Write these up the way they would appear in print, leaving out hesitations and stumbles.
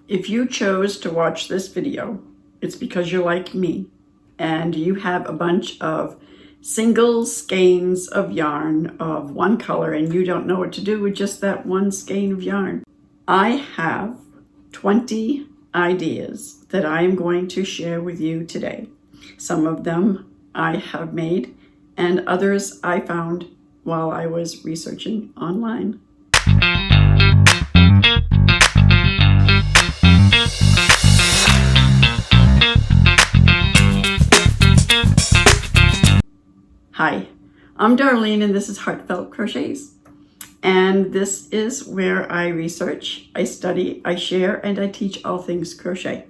If you chose to watch this video, it's because you're like me and you have a bunch of single skeins of yarn of one color and you don't know what to do with just that one skein of yarn. I have 20 ideas that I am going to share with you today. Some of them I have made and others I found while I was researching online. Hi, I'm Darlene and this is Heartfelt Crochets. And this is where I research, I study, I share, and I teach all things crochet.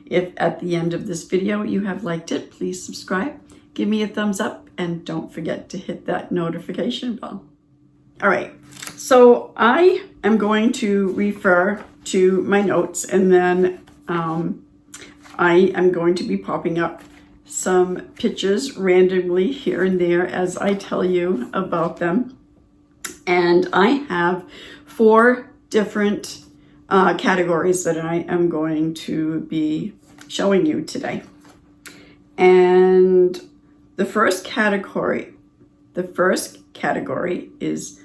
If at the end of this video you have liked it, please subscribe, give me a thumbs up, and don't forget to hit that notification bell. All right, so I am going to refer to my notes and then I am going to be popping up some pictures randomly here and there as I tell you about them. And I have 4 different categories that I am going to be showing you today. And the first category is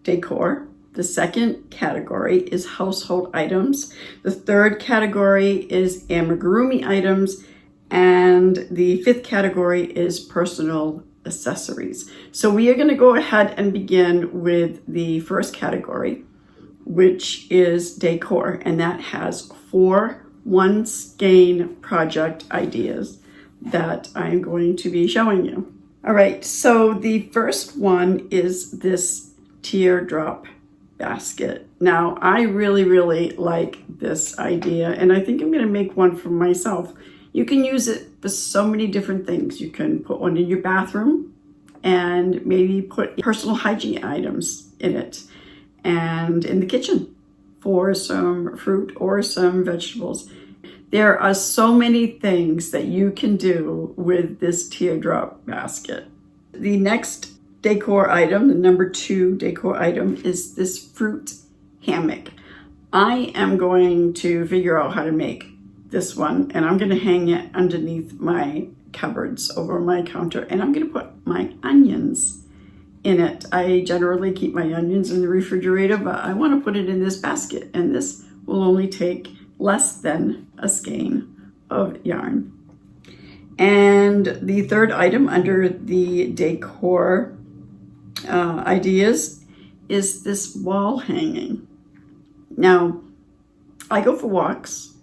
decor. The second category is household items. The third category is amigurumi items. And the 5th category is personal accessories. So we are going to go ahead and begin with the first category, which is decor, and that has 4 one skein project ideas that I'm going to be showing you. All right, so the first one is this teardrop basket. Now, I really like this idea, and I think I'm going to make one for myself. You can use it for so many different things. You can put one in your bathroom and maybe put personal hygiene items in it, and in the kitchen for some fruit or some vegetables. There are so many things that you can do with this teardrop basket. The next decor item, the number 2 decor item, is this fruit hammock. I am going to figure out how to make this one, and I'm going to hang it underneath my cupboards over my counter, and I'm going to put my onions in it. I generally keep my onions in the refrigerator, but I want to put it in this basket, and this will only take less than a skein of yarn. And the third item under the decor ideas is this wall hanging. Now, I go for walks,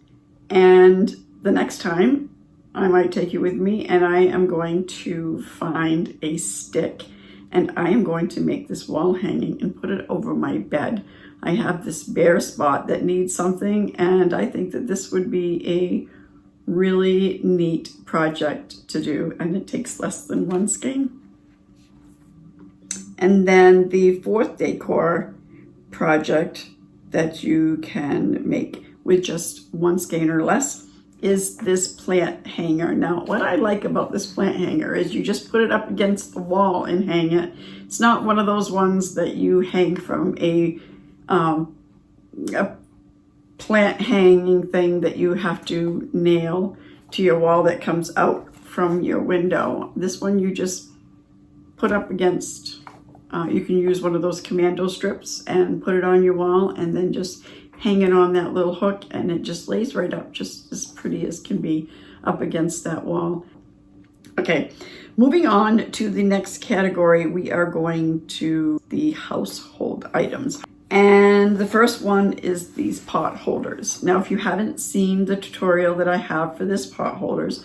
and the next time I might take you with me, and I am going to find a stick and I am going to make this wall hanging and put it over my bed. I have this bare spot that needs something, and I think that this would be a really neat project to do, and it takes less than 1 skein. And then the 4th decor project that you can make with just 1 skein or less is this plant hanger. Now, what I like about this plant hanger is you just put it up against the wall and hang it. It's not one of those ones that you hang from a plant hanging thing that you have to nail to your wall that comes out from your window. This one you just put up against, you can use one of those commando strips and put it on your wall and then just hang it on that little hook, and it just lays right up, just as pretty as can be up against that wall. Okay, moving on to the next category, we are going to the household items. And the first one is these pot holders. Now, if you haven't seen the tutorial that I have for this pot holders,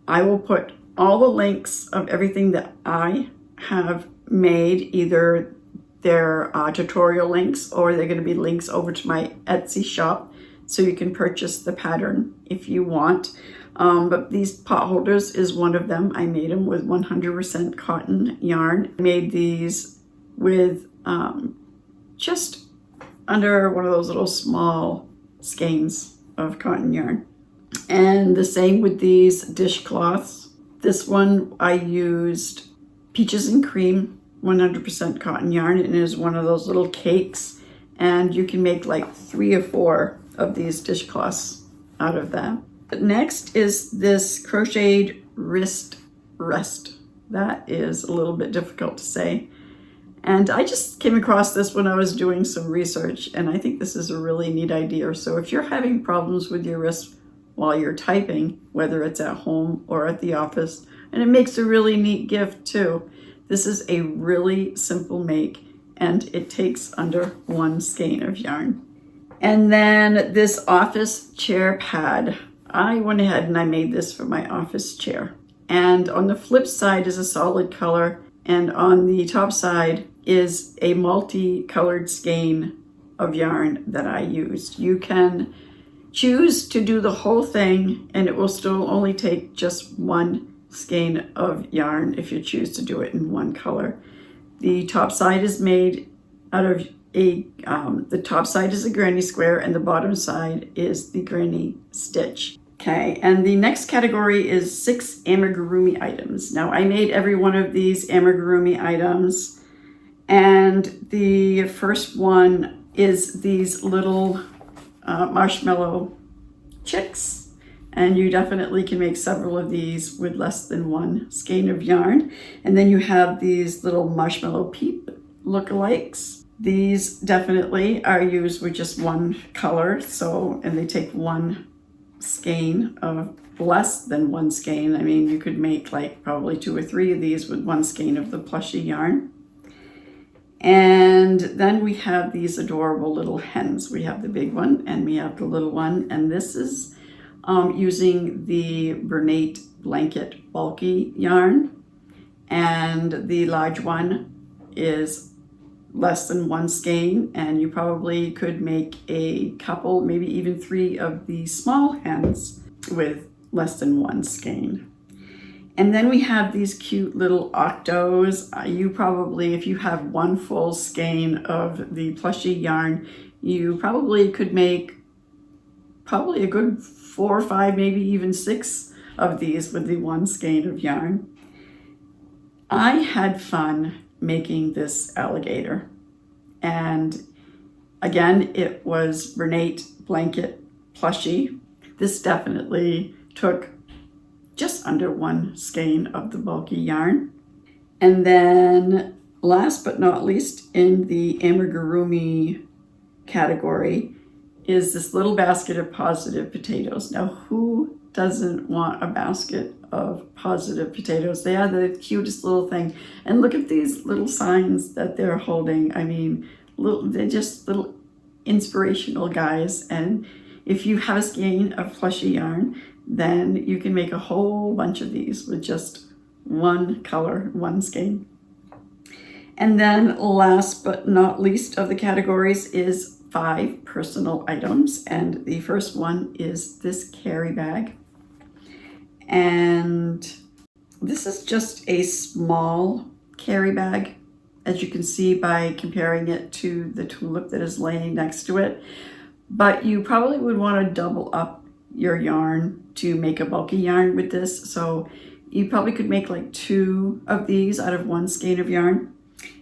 I will put all the links of everything that I have made, either their tutorial links, or they're going to be links over to my Etsy shop, so you can purchase the pattern if you want. But these pot holders is one of them. I made them with 100% cotton yarn. I made these with just under one of those little small skeins of cotton yarn. And the same with these dishcloths. This one I used peaches and cream 100% cotton yarn, and it is one of those little cakes, and you can make like 3 or 4 of these dishcloths out of that. Next is this crocheted wrist rest. That is a little bit difficult to say. And I just came across this when I was doing some research, and I think this is a really neat idea. So if you're having problems with your wrist while you're typing, whether it's at home or at the office, and it makes a really neat gift too. This is a really simple make, and it takes under 1 skein of yarn. And then this office chair pad. I went ahead and I made this for my office chair. And on the flip side is a solid color, and on the top side is a multi-colored skein of yarn that I used. You can choose to do the whole thing, and it will still only take just 1 skein of yarn if you choose to do it in 1 color. The top side is made out of the top side is a granny square, and the bottom side is the granny stitch. Okay, and the next category is 6 amigurumi items. Now I made every one of these amigurumi items, and the first one is these little marshmallow chicks, and you definitely can make several of these with less than 1 skein of yarn. And then you have these little marshmallow peep lookalikes. These definitely are used with just 1 color, and they take 1 skein of less than 1 skein. I mean, you could make like probably 2 or 3 of these with 1 skein of the plushy yarn. And then we have these adorable little hens. We have the big one and we have the little one, and this is using the Bernate blanket bulky yarn, and the large one is less than 1 skein, and you probably could make a couple, maybe even 3 of the small hens with less than 1 skein. And then we have these cute little octos. You probably, if you have 1 full skein of the plushy yarn, you probably could make probably a good 4 or 5, maybe even 6 of these with the 1 skein of yarn. I had fun making this alligator, and again, it was Bernate blanket plushy. This definitely took just under 1 skein of the bulky yarn. And then last but not least in the amigurumi category is this little basket of positive potatoes. Now, who doesn't want a basket of positive potatoes? They are the cutest little thing. And look at these little signs that they're holding. I mean, they're just little inspirational guys. And if you have a skein of plushy yarn, then you can make a whole bunch of these with just 1 color, 1 skein. And then last but not least of the categories is 5 personal items. And the first one is this carry bag. And this is just a small carry bag, as you can see by comparing it to the tulip that is laying next to it. But you probably would want to double up your yarn to make a bulky yarn with this. So you probably could make like 2 of these out of 1 skein of yarn.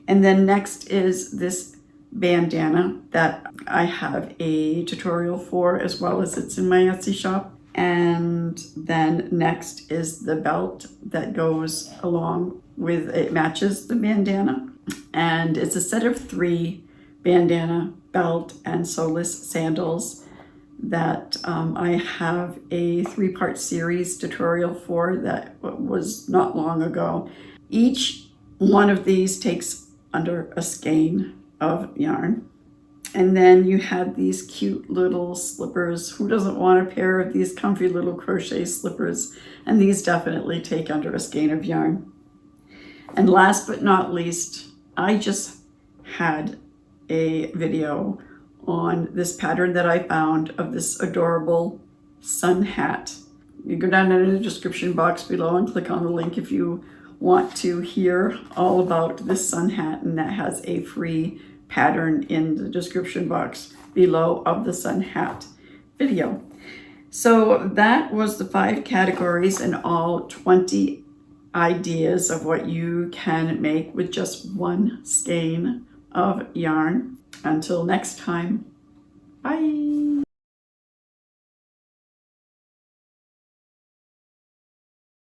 And then next is this bandana that I have a tutorial for, as well as it's in my Etsy shop. And then next is the belt that goes along with it, matches the bandana. And it's a set of 3 bandana, belt, and soleless sandals that I have a 3-part series tutorial for that was not long ago. Each one of these takes under a skein of yarn. And then you have these cute little slippers. Who doesn't want a pair of these comfy little crochet slippers? And these definitely take under a skein of yarn. And last but not least, I just had a video on this pattern that I found of this adorable sun hat. You go down in the description box below and click on the link if you want to hear all about this sun hat, and that has a free pattern in the description box below of the sun hat video. So that was the 5 categories and all 20 ideas of what you can make with just 1 skein of yarn. Until next time, bye.